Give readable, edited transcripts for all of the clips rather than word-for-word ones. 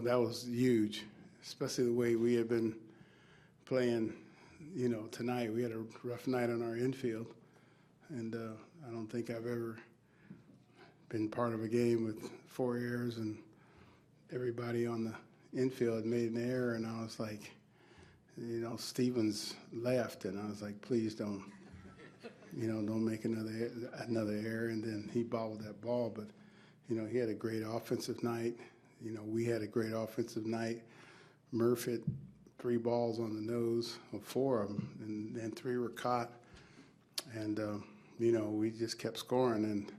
that was huge, especially the way we had been playing, tonight. We had a rough night on our infield, and I don't think I've ever been part of a game with 4 errors and everybody on the infield had made an error, and I was like, Stevens left, and I was like, please don't make another error, and then he bobbled that ball, but, he had a great offensive night. We had a great offensive night. Murph hit 3 balls on the nose, or 4 of them, and then 3 were caught, and, we just kept scoring, and,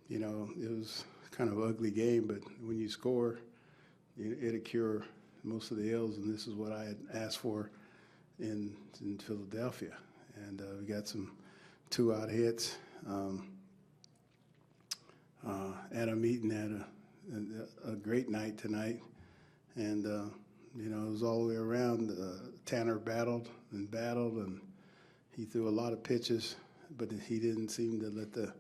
it was kind of an ugly game, but when you score, it'll cure most of the ills, and this is what I had asked for in Philadelphia. And we got some 2-out hits. Adam Eaton had a great night tonight, and it was all the way around. Tanner battled, and he threw a lot of pitches, but he didn't seem to let the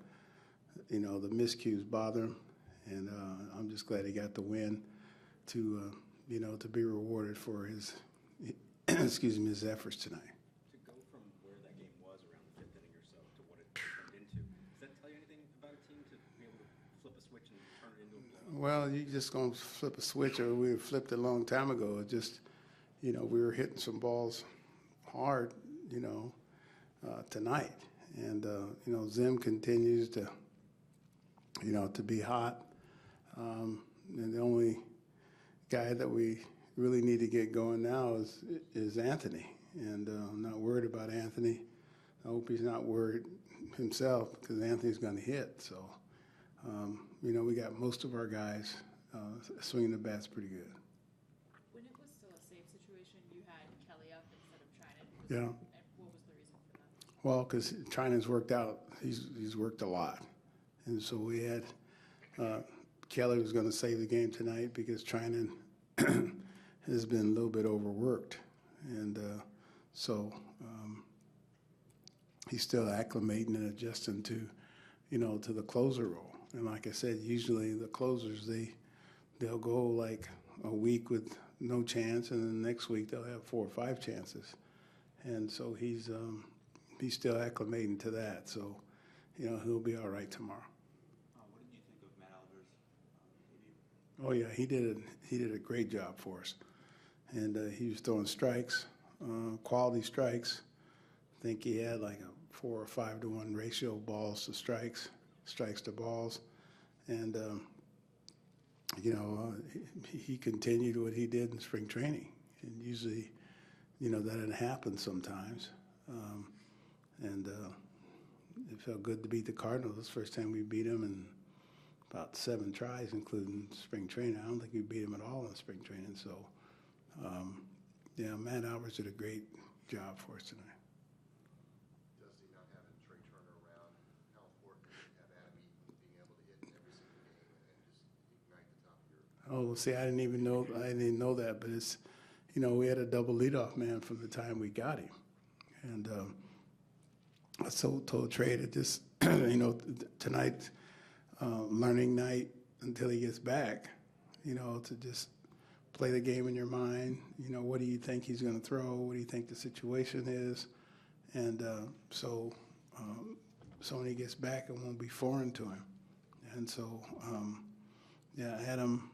miscues bother him. And I'm just glad he got the win to be rewarded for his his efforts tonight. To go from where that game was around the 5th inning or so to what it turned into, does that tell you anything about a team to be able to flip a switch and turn it into a blowout? Well, you just gonna flip a switch, or we flipped it a long time ago. It just, we were hitting some balls hard, tonight, and Zim continues to, to be hot, and the only guy that we really need to get going now is Anthony, and I'm not worried about Anthony. I hope he's not worried himself, because Anthony's going to hit. So, we got most of our guys swinging the bats pretty good. When it was still a safe situation, you had Kelly up instead of Trinan. Yeah. And what was the reason for that? Well, because Trinan's worked out. He's worked a lot, and so we had Kelly was going to save the game tonight because Trinan has been a little bit overworked, and so he's still acclimating and adjusting to the closer role. And like I said, usually the closers they'll go like a week with no chance, and then the next week they'll have 4 or 5 chances, and so he's still acclimating to that. So he'll be all right tomorrow. What did you think of Matt Albert's debut? Oh yeah, he did a great job for us, and he was throwing strikes, quality strikes. I think he had like a 4 or 5 to 1 ratio of balls to strikes to balls, and he continued what he did in spring training, and usually, that didn't happen sometimes, and it felt good to beat the Cardinals. It's the first time we beat them in about 7 tries, including spring training. I don't think we beat him at all in spring training. So, Matt Alberts did a great job for us tonight. Dusty, not having Trey Turner around, how important is it to have Adam Eaton being able to hit in every single game and just ignite the top of your? Oh, see, I didn't even know that, but it's, we had a double leadoff man from the time we got him, and I told Trey that this, tonight, learning night until he gets back, to just play the game in your mind. What do you think he's going to throw? What do you think the situation is? And so when he gets back, it won't be foreign to him. And so, I had him.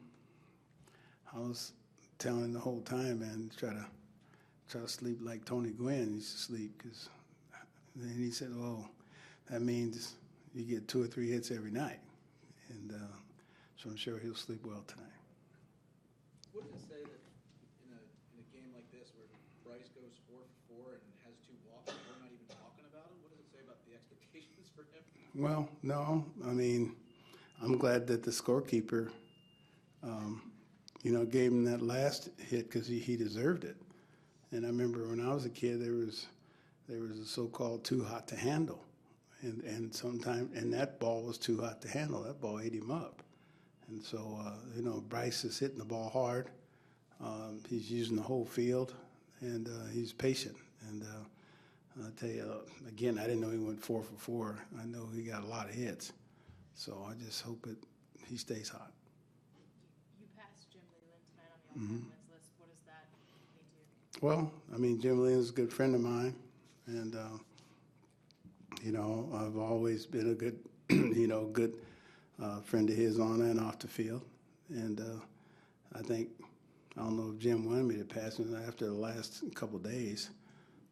I was telling him the whole time, man, try to sleep like Tony Gwynn used to sleep, because then he said, well, that means you get 2 or 3 hits every night. And so I'm sure he'll sleep well tonight. What does it say that in a game like this where Bryce goes 4 for 4 and has 2 walks and we're not even talking about him? What does it say about the expectations for him? Well, no. I mean, I'm glad that the scorekeeper, gave him that last hit because he deserved it. And I remember when I was a kid, there was a so-called too hot to handle. And that ball was too hot to handle. That ball ate him up. And so, Bryce is hitting the ball hard. He's using the whole field, and he's patient. And I'll tell you, again, I didn't know he went 4 for 4. I know he got a lot of hits. So I just hope he stays hot. You passed Jim Leyland tonight on on that wins list. What does that mean to you? Well, I mean, Jim Lynn is a good friend of mine, and I've always been a good, good friend of his on and off the field. And I don't know if Jim wanted me to pass him after the last couple of days.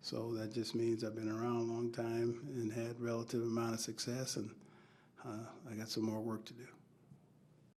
So that just means I've been around a long time and had relative amount of success, and I got some more work to do.